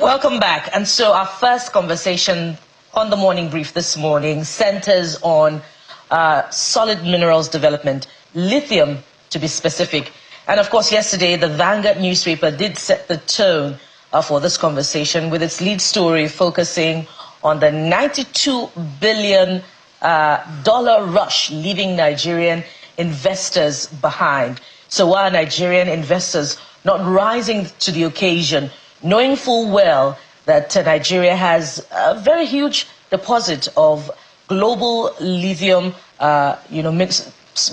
Welcome back. And so our first conversation on the morning brief this morning centers on solid minerals development, lithium to be specific. And of course, yesterday, the Vanguard newspaper did set the tone for this conversation with its lead story focusing on the $92 billion rush leaving Nigerian investors behind. So why are Nigerian investors not rising to the occasion, knowing full well that Nigeria has a very huge deposit of global lithium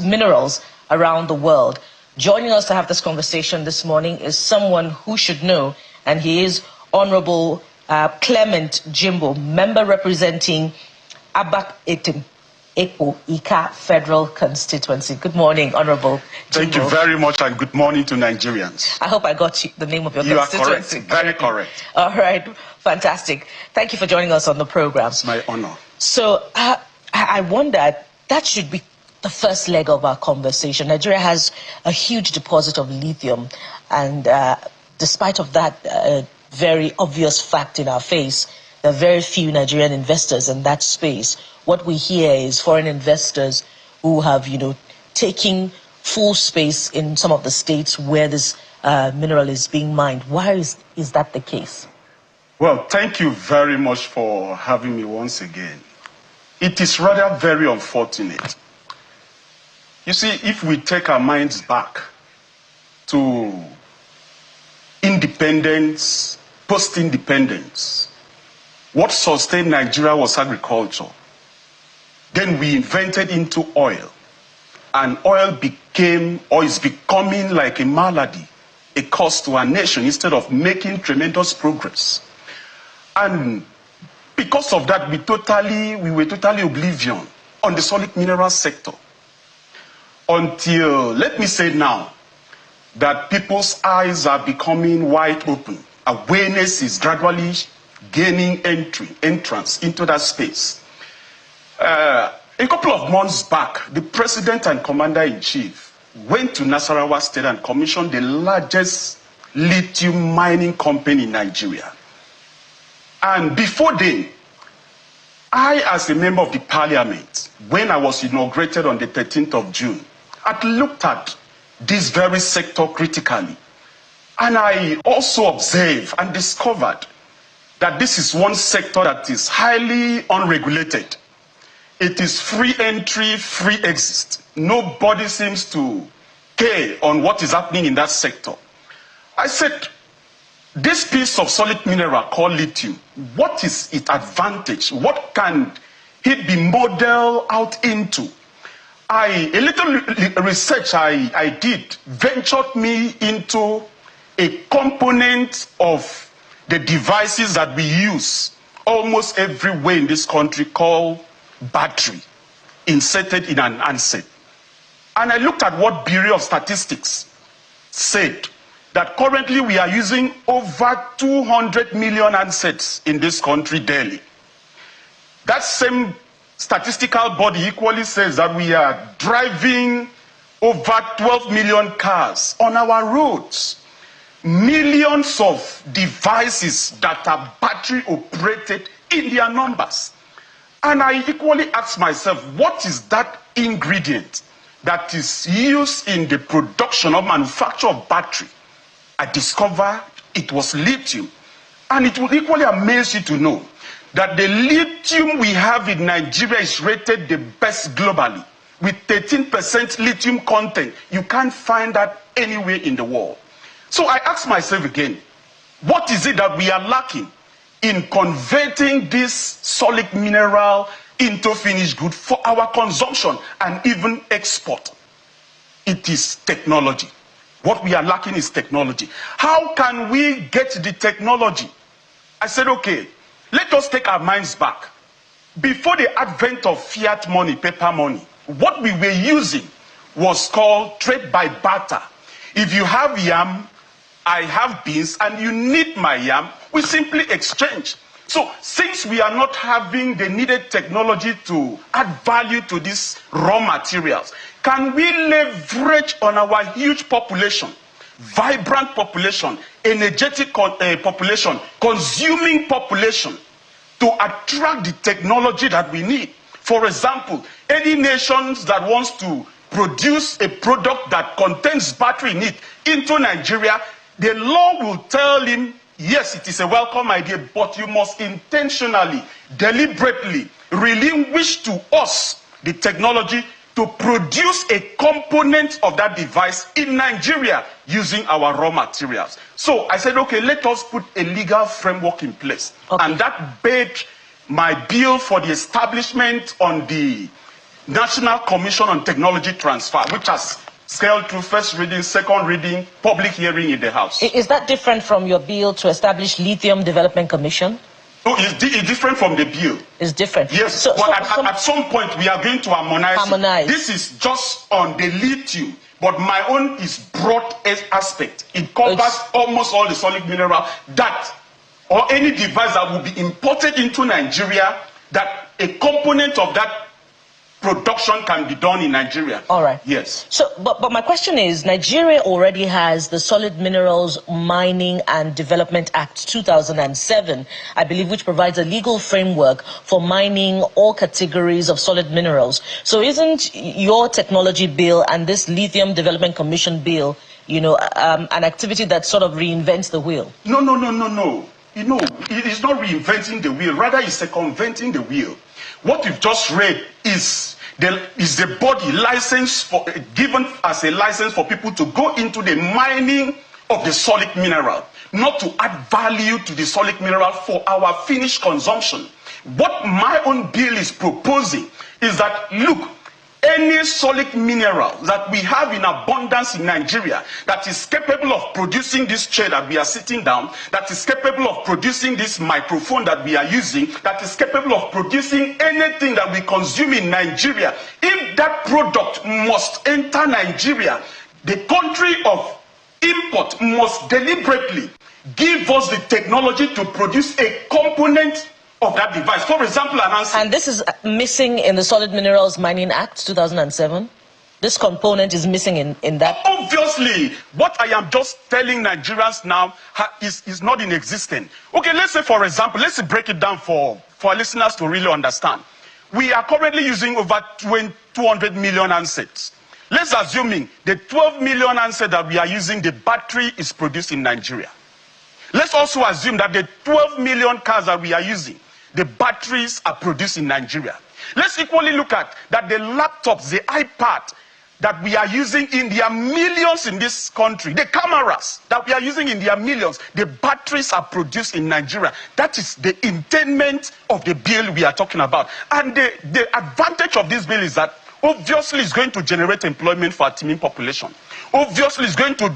minerals around the world? Joining us to have this conversation this morning is someone who should know, and he is Honorable Clement Jimbo, member representing Abak Etim Ekpo Ika Federal Constituency. Good morning, Honorable Jimbo. Thank you very much, and good morning to Nigerians. I hope I got the name of your constituency. You are correct, very correct. All right, fantastic. Thank you for joining us on the program. It's my honor. So I wonder, that should be the first leg of our conversation. Nigeria has a huge deposit of lithium, and despite of that very obvious fact in our face, there are very few Nigerian investors in that space. What we hear is foreign investors who have, taking full space in some of the states where this mineral is being mined. Why is that the case? Well, thank you very much for having me once again. It is rather very unfortunate. You see, if we take our minds back to independence, post-independence, what sustained Nigeria was agriculture. Then we invented into oil, and oil became, or is becoming like a malady, a cost to our nation instead of making tremendous progress. And because of that, we were totally oblivion on the solid mineral sector. Until, let me say now, that people's eyes are becoming wide open. Awareness is gradually gaining entrance into that space. A couple of months back, the president and commander-in-chief went to Nasarawa State and commissioned the largest lithium mining company in Nigeria. And before then, I, as a member of the parliament, when I was inaugurated on the 13th of June, had looked at this very sector critically. And I also observed and discovered that this is one sector that is highly unregulated. It is free entry, free exit. Nobody seems to care on what is happening in that sector. I said, this piece of solid mineral called lithium, what is its advantage? What can it be modeled out into? A little research I did ventured me into a component of the devices that we use almost everywhere in this country called battery, inserted in an handset. And I looked at what Bureau of Statistics said, that currently we are using over 200 million handsets in this country daily. That same statistical body equally says that we are driving over 12 million cars on our roads. Millions of devices that are battery operated in their numbers. And I equally ask myself, what is that ingredient that is used in the production or manufacture of battery? I discovered it was lithium. And it will equally amaze you to know that the lithium we have in Nigeria is rated the best globally, with 13% lithium content. You can't find that anywhere in the world. So I ask myself again, what is it that we are lacking in converting this solid mineral into finished good for our consumption and even export? It is technology. What we are lacking is technology. How can we get the technology? I said, okay, let us take our minds back. Before the advent of fiat money, paper money, what we were using was called trade by barter. If you have yam, I have beans, and you need my yam, we simply exchange. So since we are not having the needed technology to add value to these raw materials, can we leverage on our huge population vibrant population, energetic population, consuming population to attract the technology that we need. For example, any nations that wants to produce a product that contains battery in it into Nigeria, the law will tell him, yes, it is a welcome idea, but you must intentionally, deliberately relinquish to us the technology to produce a component of that device in Nigeria using our raw materials. So I said, okay, let us put a legal framework in place. Okay. And that baked my bill for the establishment on the National Commission on Technology Transfer, which has scaled through first reading, second reading, public hearing in the House. Is that different from your bill to establish Lithium Development Commission? No, it's different from the bill. It's different. Yes, but at some point we are going to harmonize. This is just on the lithium, but my own is broad aspect. It covers almost all the solid mineral that, or any device that will be imported into Nigeria, that a component of that production can be done in Nigeria. All right. Yes. So, but my question is, Nigeria already has the Solid Minerals Mining and Development Act 2007, I believe, which provides a legal framework for mining all categories of solid minerals. So isn't your technology bill and this Lithium Development Commission bill, you know, an activity that sort of reinvents the wheel? No. You know, it is not reinventing the wheel. Rather, it's circumventing the wheel. What you've just read is the body license for, given as a license for people to go into the mining of the solid mineral, not to add value to the solid mineral for our finished consumption. What my own bill is proposing is that, look, any solid mineral that we have in abundance in Nigeria that is capable of producing this chair that we are sitting down, that is capable of producing this microphone that we are using, that is capable of producing anything that we consume in Nigeria, if that product must enter Nigeria, the country of import must deliberately give us the technology to produce a component of that device. For example, and this is missing in the Solid Minerals Mining Act 2007. This component is missing in that. Obviously, what I am just telling Nigerians now is not in existence. Okay, let's say, for example, let's break it down for our listeners to really understand. We are currently using over 200 million handsets. Let's assuming the 12 million handset that we are using, the battery is produced in Nigeria. Let's also assume that the 12 million cars that we are using, the batteries are produced in Nigeria. Let's equally look at that the laptops, the iPad that we are using in their millions in this country, the cameras that we are using in their millions, the batteries are produced in Nigeria. That is the intent of the bill we are talking about. And the advantage of this bill is that obviously it's going to generate employment for our teeming population. Obviously it's going to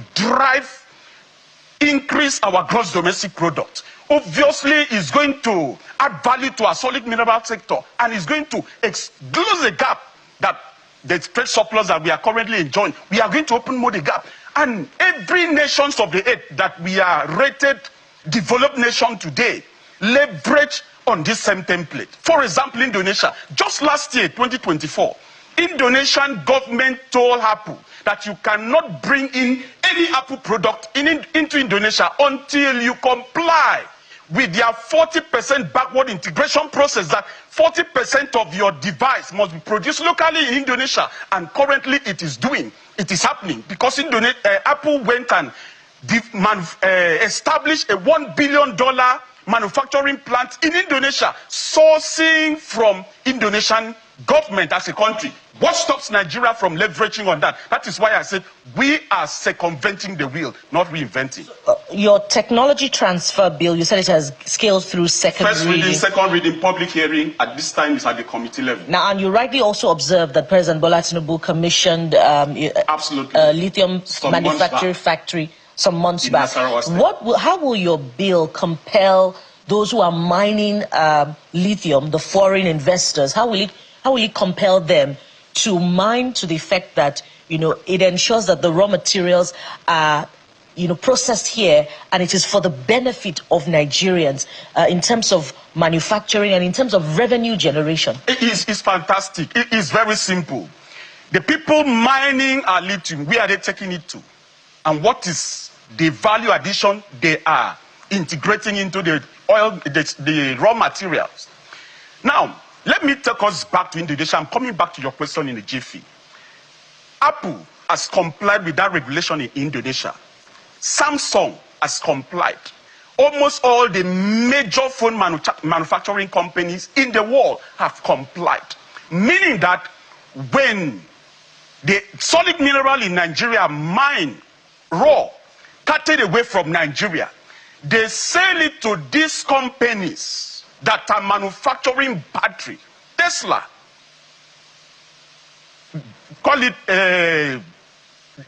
increase our gross domestic product. Obviously, it's going to add value to our solid mineral sector, and it's going to close the gap that the trade surplus that we are currently enjoying. We are going to open more the gap. And every nations of the earth that we are rated developed nation today leverage on this same template. For example, Indonesia, just last year, 2024, Indonesian government told Apple that you cannot bring in any Apple product into Indonesia until you comply with their 40% backward integration process, that 40% of your device must be produced locally in Indonesia. And currently it is happening, because Apple went and established a $1 billion manufacturing plant in Indonesia, sourcing from Indonesian government as a country. What stops Nigeria from leveraging on that? That is why I said we are circumventing the wheel, not reinventing. Your technology transfer bill, you said it has scaled through First reading, second reading, public hearing. At this time, it's at the committee level. Now, and you rightly also observed that President Bola Tinubu commissioned lithium manufacturing factory some months back. How will your bill compel those who are mining lithium, the foreign investors? How will it compel them to mine to the effect that, you know, it ensures that the raw materials are, you know, processed here, and it is for the benefit of Nigerians in terms of manufacturing and in terms of revenue generation? It's fantastic. It is very simple. The people mining our lithium, where are they taking it to? and what is the value addition they are integrating into the oil, the raw materials. Now, let me take us back to Indonesia. I'm coming back to your question in a jiffy. Apple has complied with that regulation in Indonesia. Samsung has complied. Almost all the major phone manufacturing companies in the world have complied. Meaning that when the solid mineral in Nigeria mine raw, carted away from Nigeria, they sell it to these companies that are manufacturing battery. Tesla, call it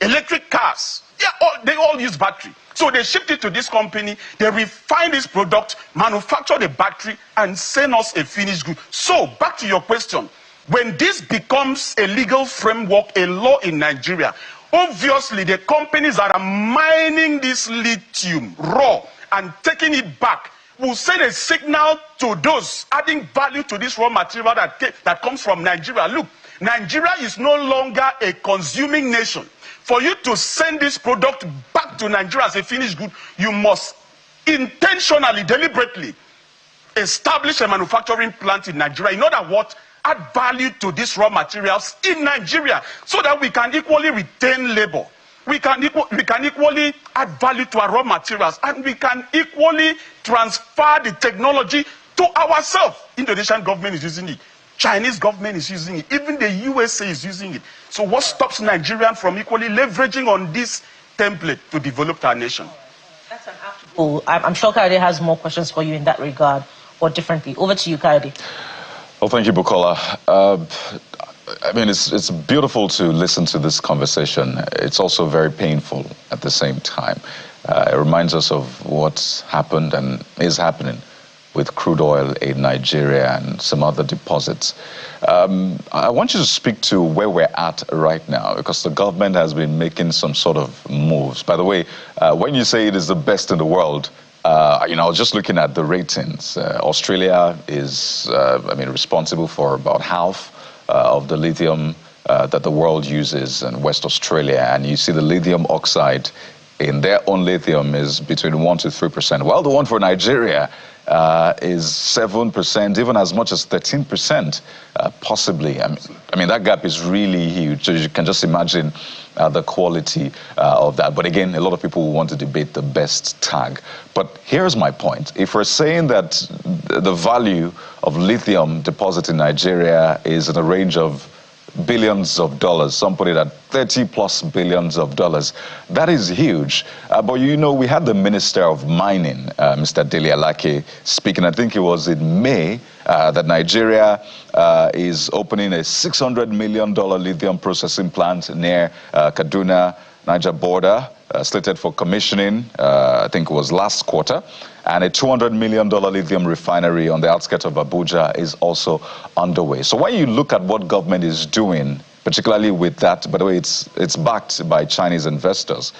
electric cars. Yeah, they all use battery. So they shipped it to this company, they refine this product, manufacture the battery, and send us a finished good. So, back to your question. When this becomes a legal framework, a law in Nigeria, obviously the companies that are mining this lithium raw and taking it back will send a signal to those adding value to this raw material that comes from Nigeria. Look, Nigeria is no longer a consuming nation. For you to send this product back to Nigeria as a finished good, you must intentionally, deliberately establish a manufacturing plant in Nigeria. In other words, add value to these raw materials in Nigeria so that we can equally retain labor. We can equally add value to our raw materials, and we can equally transfer the technology to ourselves. Indonesian government is using it. Chinese government is using it. Even the USA is using it. So what stops Nigerians from equally leveraging on this template to develop our nation? That's an afterthought. I'm sure Kayode has more questions for you in that regard, or differently. Over to you, Kayode. Well, thank you, Bukola. I mean, it's beautiful to listen to this conversation. It's also very painful at the same time. It reminds us of what's happened and is happening with crude oil in Nigeria and some other deposits. I want you to speak to where we're at right now, because the government has been making some sort of moves. By the way, when you say it is the best in the world, you know, I was just looking at the ratings. Australia is, responsible for about half of the lithium that the world uses in West Australia. And you see the lithium oxide in their own lithium is between 1% to 3%. Well, the one for Nigeria is 7%, even as much as 13%, possibly. I mean, that gap is really huge. So you can just imagine the quality of that. But again, a lot of people want to debate the best tag. But here's my point. If we're saying that the value of lithium deposit in Nigeria is in the range of billions of dollars, some put it at 30+ billions of dollars. That is huge. But you know, we had the Minister of Mining, Mr. Dele Alake, speaking. I think it was in May that Nigeria is opening a $600 million lithium processing plant near Kaduna, Niger border, slated for commissioning, I think it was last quarter. And a $200 million lithium refinery on the outskirts of Abuja is also underway. So when you look at what government is doing, particularly with that, by the way, it's backed by Chinese investors.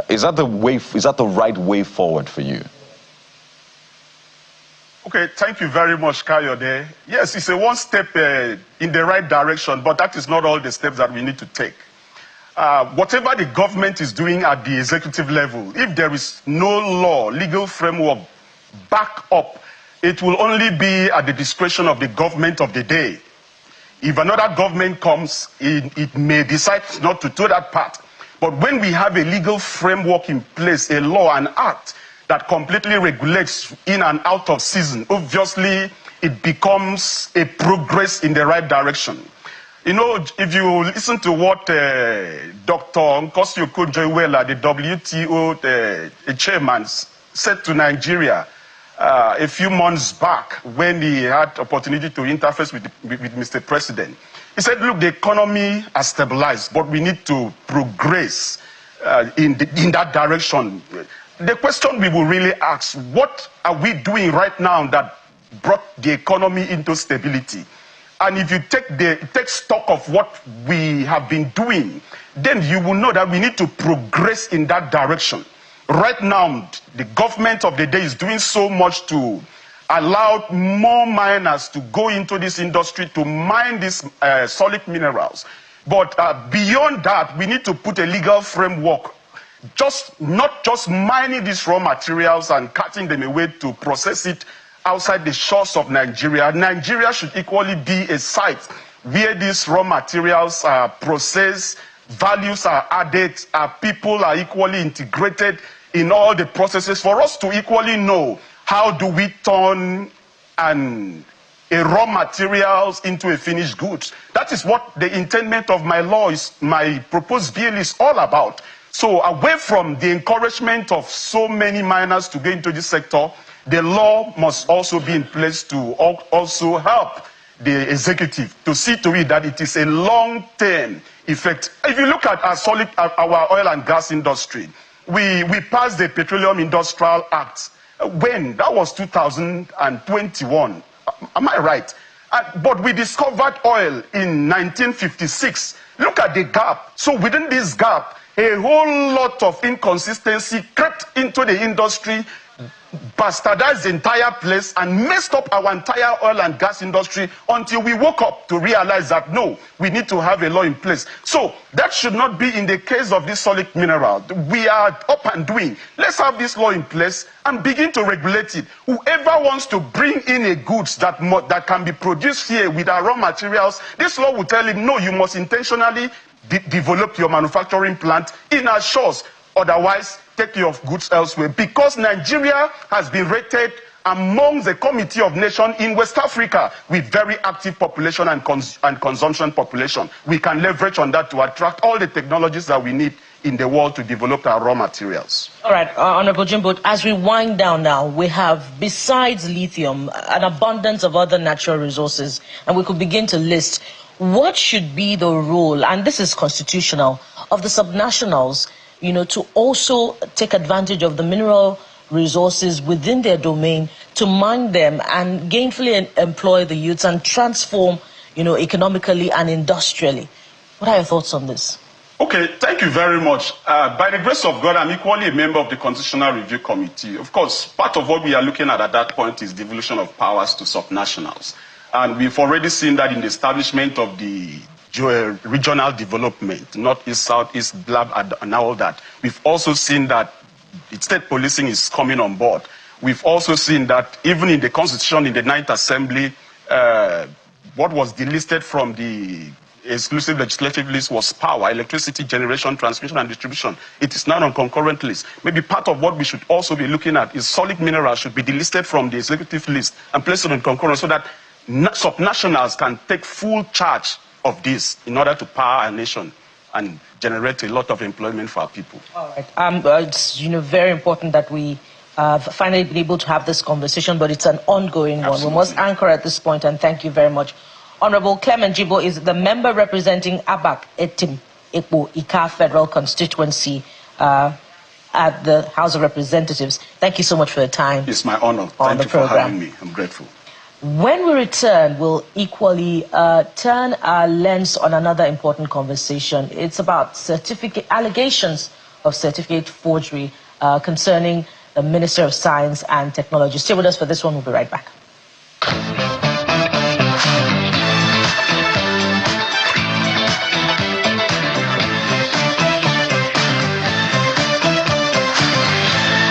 Is that the right way forward for you? Okay, thank you very much, Kayode. Yes, it's a one step in the right direction, but that is not all the steps that we need to take. Whatever the government is doing at the executive level, if there is no law, legal framework back up, it will only be at the discretion of the government of the day. If another government comes, it may decide not to do that part. But when we have a legal framework in place, a law, an act that completely regulates in and out of season, obviously it becomes a progress in the right direction. You know, if you listen to what Dr. Nkosio Kojo-Iweala, the WTO chairman, said to Nigeria a few months back when he had opportunity to interface with Mr. President, he said, look, the economy has stabilized, but we need to progress in that direction. The question we will really ask, what are we doing right now that brought the economy into stability? And if you take stock of what we have been doing, then you will know that we need to progress in that direction. Right now, the government of the day is doing so much to allow more miners to go into this industry to mine these solid minerals. But beyond that, we need to put a legal framework not just mining these raw materials and cutting them away to process it outside the shores of Nigeria. Nigeria should equally be a site where these raw materials are processed, values are added, our people are equally integrated in all the processes for us to equally know how do we turn a raw materials into a finished goods. That is what the intendment of my proposed bill is all about. So away from the encouragement of so many miners to get into this sector, the law must also be in place to also help the executive to see to it that it is a long-term effect. If you look at our oil and gas industry, we passed the Petroleum Industrial Act. When? That was 2021. Am I right? But we discovered oil in 1956. Look at the gap. So within this gap, a whole lot of inconsistency crept into the industry, bastardized the entire place, and messed up our entire oil and gas industry until we woke up to realize that, no, we need to have a law in place. So that should not be in the case of this solid mineral. We are up and doing. Let's have this law in place and begin to regulate it. Whoever wants to bring in a goods that can be produced here with our raw materials, this law will tell him, no, you must intentionally develop your manufacturing plant in our shores. Otherwise, take your goods elsewhere. Because Nigeria has been rated among the Committee of Nations in West Africa with very active population and consumption population. We can leverage on that to attract all the technologies that we need in the world to develop our raw materials. All right, Honorable Jimbo, as we wind down now, we have, besides lithium, an abundance of other natural resources, and we could begin to list what should be the role, and this is constitutional, of the subnationals, you know, to also take advantage of the mineral resources within their domain, to mine them and gainfully employ the youths and transform, you know, economically and industrially. What are your thoughts on this? Okay, thank you very much. By the grace of God, I'm equally a member of the Constitutional Review Committee. Of course, part of what we are looking at that point is devolution of powers to subnationals. And we've already seen that in the establishment of the regional development, northeast, southeast, blab, and all that. We've also seen that state policing is coming on board. We've also seen that even in the Constitution, in the 9th Assembly, what was delisted from the exclusive legislative list was power, electricity generation, transmission, and distribution. It is now on concurrent list. Maybe part of what we should also be looking at is solid minerals should be delisted from the executive list and placed on concurrent so that subnationals can take full charge of this in order to power our nation and generate a lot of employment for our people. All right. It's very important that we finally been able to have this conversation, but it's an ongoing one. We must anchor at this point, and thank you very much. Honorable Clement Jibo is the member representing Abak Etim Ekpo Ika Federal Constituency at the House of Representatives. Thank you so much for your time. It's my honor. Thank you for having me. I'm grateful. When we return, we'll equally turn our lens on another important conversation. It's about allegations of certificate forgery concerning the Minister of Science and Technology. Stay with us for this one. We'll be right back.